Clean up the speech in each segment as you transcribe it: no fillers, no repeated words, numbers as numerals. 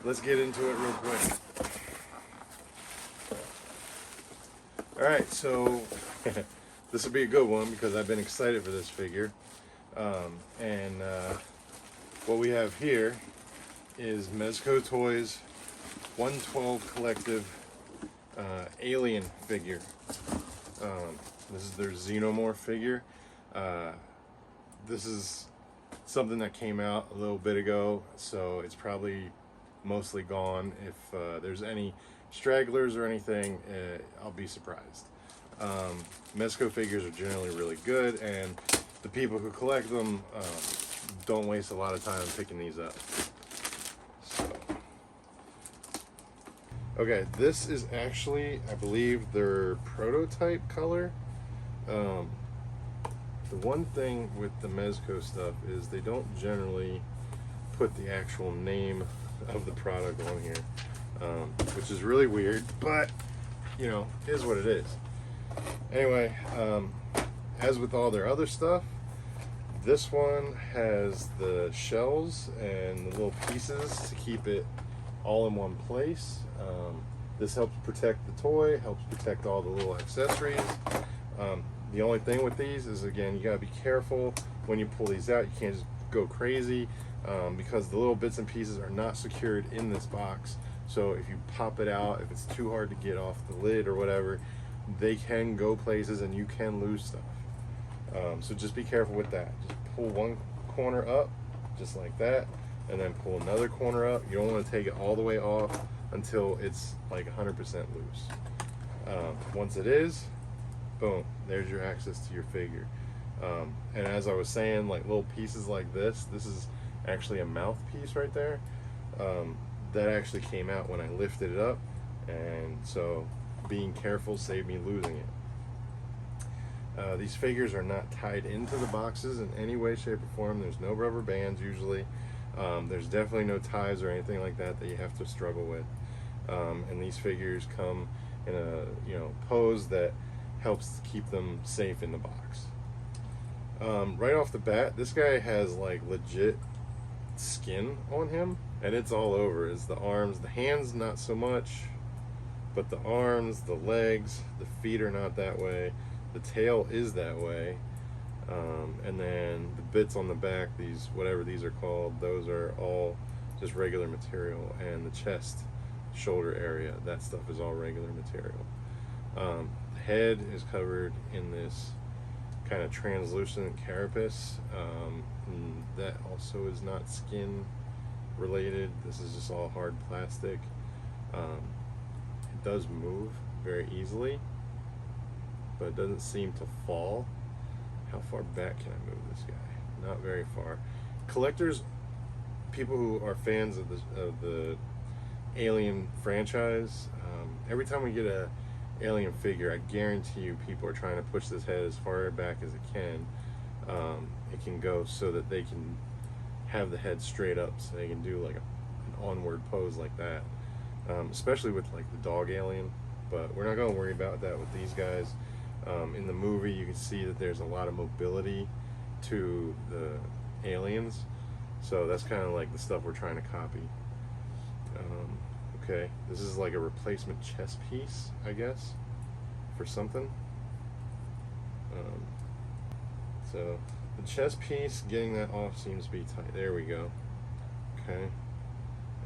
let's get into it real quick. Alright, so this will be a good one because I've been excited for this figure. And what we have here is Mezco Toys 112 Collective Alien figure. This is their Xenomorph figure. This is something that came out a little bit ago, so it's probably mostly gone. If there's any stragglers or anything, I'll be surprised. Mezco figures are generally really good, and the people who collect them don't waste a lot of time picking these up. So, okay, this is actually, I believe, their prototype color. The one thing with the Mezco stuff is they don't generally put the actual name of the product on here, which is really weird, but you know, is what it is. Anyway, as with all their other stuff, this one has the shells and the little pieces to keep it all in one place. This helps protect the toy, helps protect all the little accessories. The only thing with these is, again, you gotta be careful when you pull these out. You can't just go crazy because the little bits and pieces are not secured in this box. So if you pop it out, if it's too hard to get off the lid or whatever, they can go places and you can lose stuff. So just be careful with that. Just pull one corner up, just like that, and then pull another corner up. You don't want to take it all the way off until it's like 100% loose. Once it is, boom, there's your access to your figure. And as I was saying, like little pieces like this is actually a mouthpiece right there. That actually came out when I lifted it up, and so being careful saved me losing it. These figures are not tied into the boxes in any way, shape, or form. There's no rubber bands usually. There's definitely no ties or anything like that you have to struggle with. And these figures come in a pose that helps keep them safe in the box. Right off the bat, this guy has like legit skin on him, and it's all over. It's the arms, the hands not so much, but the arms, the legs, the feet are not that way, the tail is that way, and then the bits on the back, these whatever these are called, those are all just regular material, and the chest, shoulder area, that stuff is all regular material. The head is covered in this kind of translucent carapace, and that also is not skin related. This is just all hard plastic. It does move very easily, but it doesn't seem to fall. How far back can I move this guy? Not very far. Collectors, people who are fans of the Alien franchise, every time we get a Alien figure, I guarantee you people are trying to push this head as far back as it can. It can go so that they can have the head straight up, so they can do like an onward pose like that, especially with like the dog alien, but we're not going to worry about that with these guys. In the movie you can see that there's a lot of mobility to the aliens, so that's kind of like the stuff we're trying to copy. Okay, this is like a replacement chest piece, I guess, for something. So the chest piece, getting that off seems to be tight. There we go. Okay,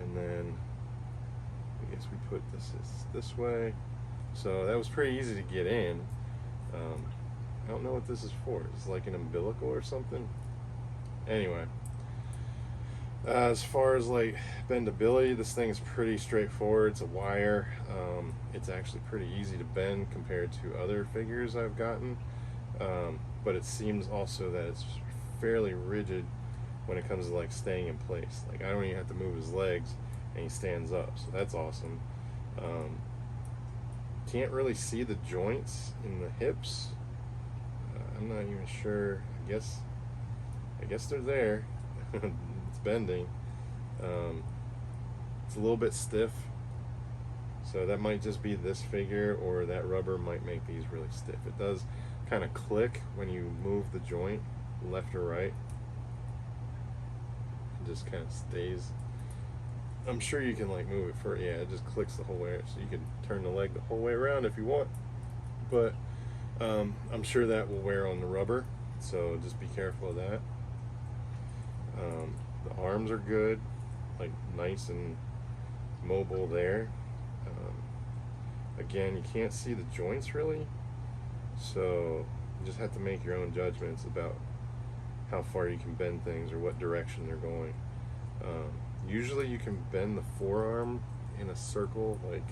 and then I guess we put this way. So that was pretty easy to get in. I don't know what this is for. It's like an umbilical or something. Anyway, as far as like bendability, this thing is pretty straightforward. It's a wire. It's actually pretty easy to bend compared to other figures I've gotten. But it seems also that it's fairly rigid when it comes to like staying in place. Like I don't even have to move his legs and he stands up, so that's awesome. Can't really see the joints in the hips. I'm not even sure. I guess they're there. It's bending. It's a little bit stiff, so that might just be this figure, or that rubber might make these really stiff. It does kind of click when you move the joint left or right. It just kind of stays I'm sure you can like move it for, yeah, it just clicks the whole way, so you can turn the leg the whole way around if you want. But I'm sure that will wear on the rubber, so just be careful of that. The arms are good, like nice and mobile there. Again, you can't see the joints really, so you just have to make your own judgments about how far you can bend things or what direction they're going. Usually you can bend the forearm in a circle, like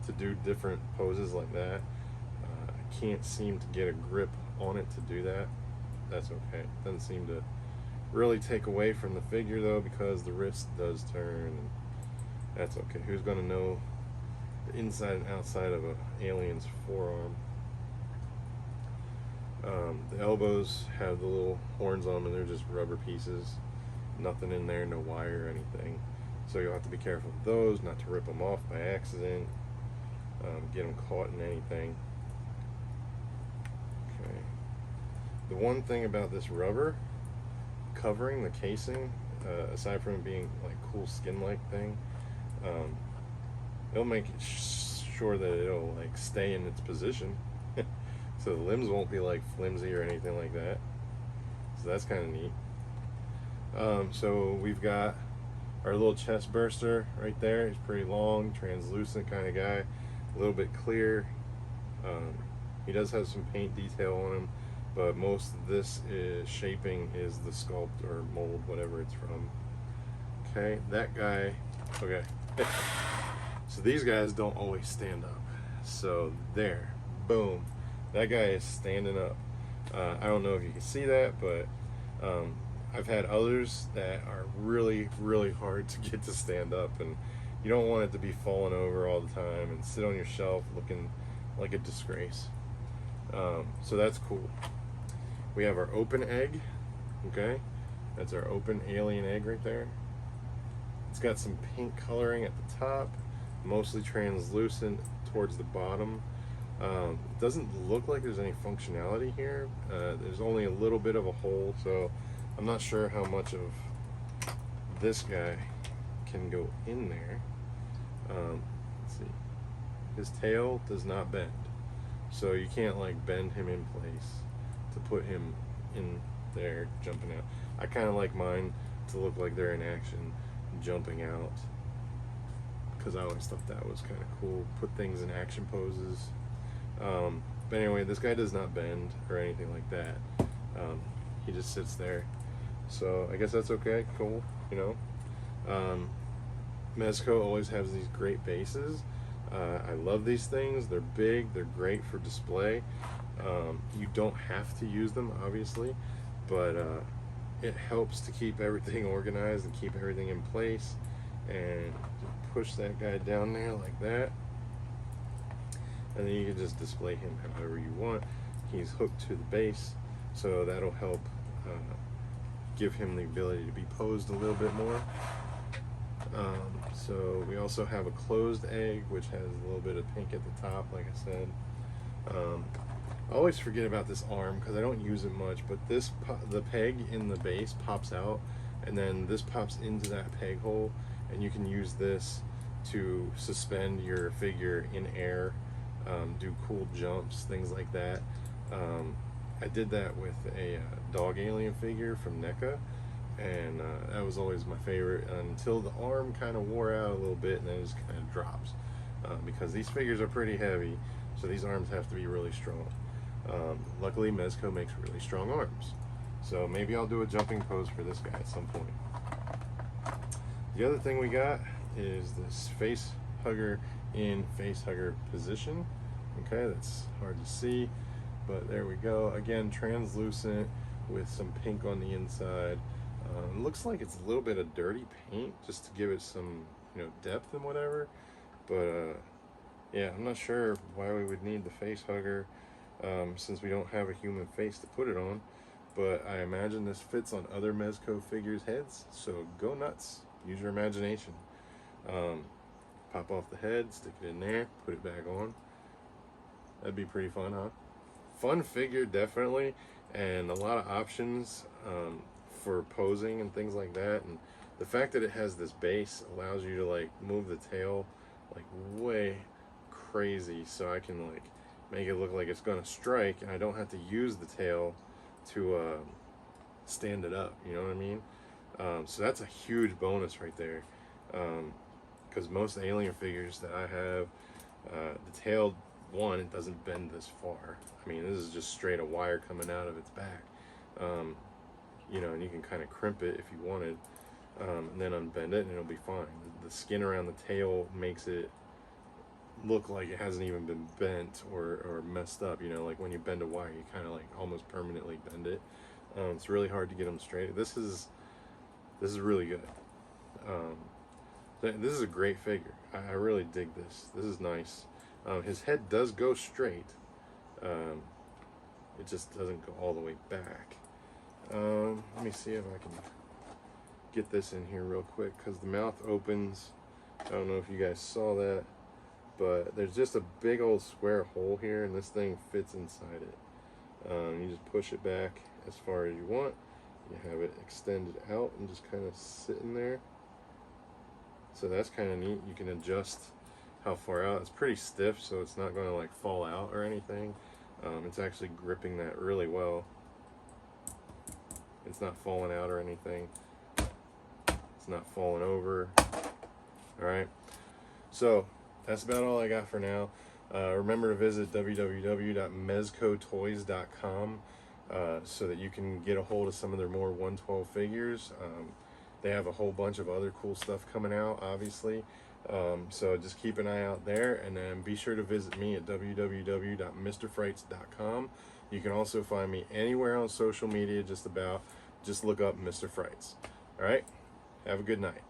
to do different poses like that. I can't seem to get a grip on it to do that. That's okay. It doesn't seem to really take away from the figure though, because the wrist does turn, and that's okay. Who's going to know the inside and outside of an alien's forearm? The elbows have the little horns on them, and they're just rubber pieces. Nothing in there, no wire or anything. So you'll have to be careful with those, not to rip them off by accident, get them caught in anything. Okay. The one thing about this rubber covering the casing, aside from it being like cool skin-like thing, it'll make it sure that it'll like stay in its position. So the limbs won't be like flimsy or anything like that. So that's kind of neat. So we've got our little chest burster right there. He's pretty long, translucent kind of guy, a little bit clear. He does have some paint detail on him, but most of this shaping is the sculpt or mold, whatever it's from. Okay, that guy, okay. So these guys don't always stand up. So there, boom. That guy is standing up. I don't know if you can see that, but I've had others that are really, really hard to get to stand up, and you don't want it to be falling over all the time and sit on your shelf looking like a disgrace. So that's cool. We have our open egg, okay? That's our open alien egg right there. It's got some pink coloring at the top, mostly translucent towards the bottom. It doesn't look like there's any functionality here. There's only a little bit of a hole, so I'm not sure how much of this guy can go in there. Let's see. His tail does not bend, so you can't like bend him in place to put him in there jumping out. I kind of like mine to look like they're in action, jumping out, because I always thought that was kind of cool. Put things in action poses. But anyway, this guy does not bend or anything like that. He just sits there. So I guess that's okay, cool, you know. Mezco always has these great bases. I love these things. They're big, they're great for display. You don't have to use them, obviously, but it helps to keep everything organized and keep everything in place. And push that guy down there like that, and then you can just display him however you want. He's hooked to the base, so that'll help give him the ability to be posed a little bit more. So we also have a closed egg, which has a little bit of pink at the top, like I said. I always forget about this arm because I don't use it much, but this the peg in the base pops out, and then this pops into that peg hole, and you can use this to suspend your figure in air, do cool jumps, things like that. I did that with a dog alien figure from NECA, and that was always my favorite until the arm kind of wore out a little bit, and then it just kind of drops, because these figures are pretty heavy, so these arms have to be really strong. Luckily Mezco makes really strong arms, so maybe I'll do a jumping pose for this guy at some point. The other thing we got is this face hugger in face hugger position. Okay, that's hard to see, but there we go. Again, translucent with some pink on the inside. Looks like it's a little bit of dirty paint just to give it some, you know, depth and whatever. But yeah, I'm not sure why we would need the face hugger since we don't have a human face to put it on. But I imagine this fits on other Mezco figures' heads, so go nuts. Use your imagination. Pop off the head, stick it in there, put it back on. That'd be pretty fun, huh? Fun figure, definitely, and a lot of options for posing and things like that, and the fact that it has this base allows you to like move the tail like way crazy, so I can like make it look like it's going to strike, and I don't have to use the tail to stand it up, you know what I mean? So that's a huge bonus right there, because most alien figures that I have, the tail, one, it doesn't bend this far. I mean, this is just straight a wire coming out of its back, you know, and you can kind of crimp it if you wanted, and then unbend it and it'll be fine. The skin around the tail makes it look like it hasn't even been bent or messed up, you know, like when you bend a wire, you kind of like almost permanently bend it. It's really hard to get them straight. This is really good. This is a great figure. I really dig this. This is nice. His head does go straight. It just doesn't go all the way back. Let me see if I can get this in here real quick, because the mouth opens. I don't know if you guys saw that, but there's just a big old square hole here, and this thing fits inside it. You just push it back as far as you want. You have it extended out and just kind of sitting there. So that's kind of neat. You can adjust how far out. It's pretty stiff, so it's not going to like fall out or anything. It's actually gripping that really well. It's not falling out or anything. It's not falling over. All right. So that's about all I got for now. Remember to visit www.mezcotoys.com so that you can get a hold of some of their more 112 figures. They have a whole bunch of other cool stuff coming out, obviously. So just keep an eye out there, and then be sure to visit me at www.mrfrights.com. You can also find me anywhere on social media, just look up Mr. Frights. All right, have a good night.